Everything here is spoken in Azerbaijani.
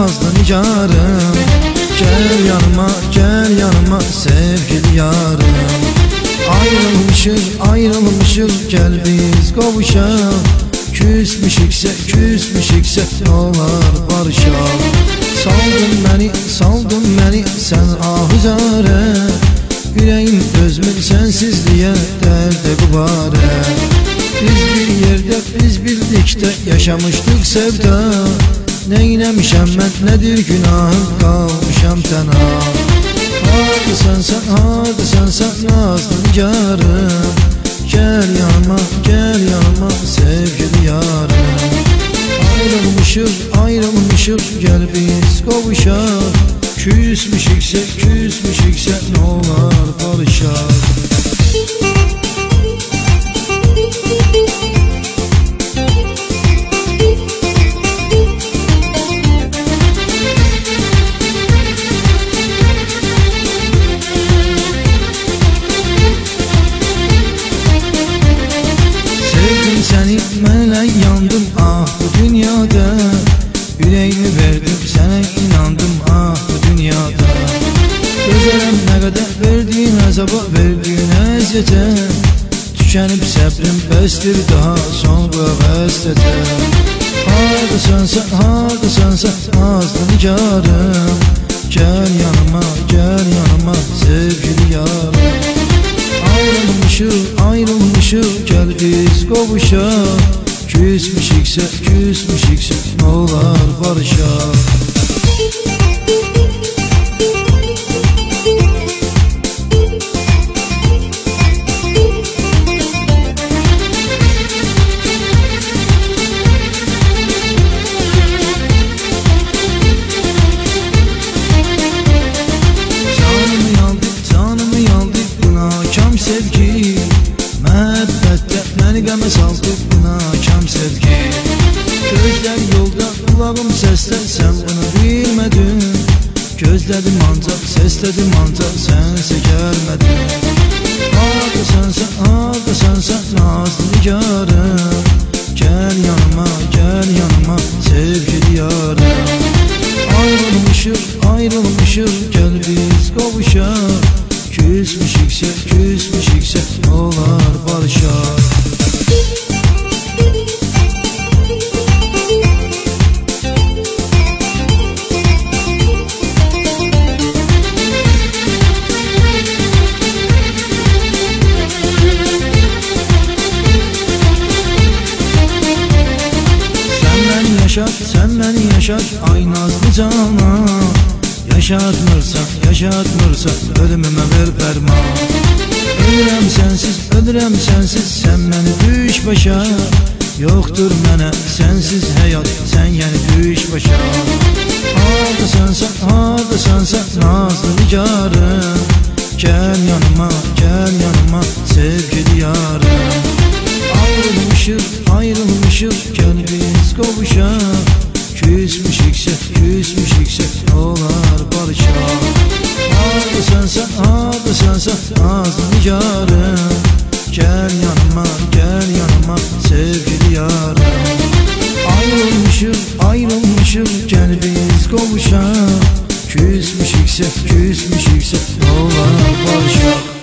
nazlı nigarım. Gel yanıma sevgili yarım. Ayrılmışız gel biz kavuşalım. Küsmüşikse ne olar barışalım. Saldın beni sen ahuzare. Yüreğim dözmür sensizliğe derde kubare. Biz bir yerde biz birlikte yaşamıştık sevda. Neylemişem ben nedir günahım kalmışam tena. Hadi sen nazlı nigarım. Gel yanıma sevgili yarım. Ayrılmışız gel biz kavuşalım. Küsmüşikse ne olar barışalım. Seni mənlə yandım ah bu dünyada. Yüreğimi verdim sənə inandım ah bu dünyada. Gözərəm nə qədər verdiyin əzaba, verdiyin əziyyətə. Tükənib səbrim bəsdir daha sonra bəstətə. Hardasan sən nazlı nigarım. Gel yanıma sevgili yarım. Ayrılmışız gel biz kavuşalım. Küsmüşikse ne olar barışalım. Canımı yandı buna kam sevgi. Məhəbbətdə məni qəmə saldı buna kam sevgi. Gözlər yolda, qulağım səsdə, sən bunu bilmədin. Gözlədim ancaq, səslədim ancaq, sənsə gəlmədin. Hardasan sən nazlı nigarım. Gel yanıma sevgili yarım. Ayrılmışız gel biz kavuşalım. Küsmüşikse ne olar barışalım. Sen beni yaşat ay nazlı canan. Yaşatmırsan ölümüme ver ferman. Ölürəm sensiz sen beni düş başa. Yoktur mənə sensiz hayat sen yani düş başa. Hardasan sen nazlı nigarım. Gel yanıma sevgili yarım. Ayrılmışız gel biz kavuşalım. Küsmüşikse ne olar barışalım. Hardasan sen nazlı nigarım. Gel yanıma sevgili yarım. Ayrılmışız gel biz kavuşalım. Küsmüşikse ne olar barışalım.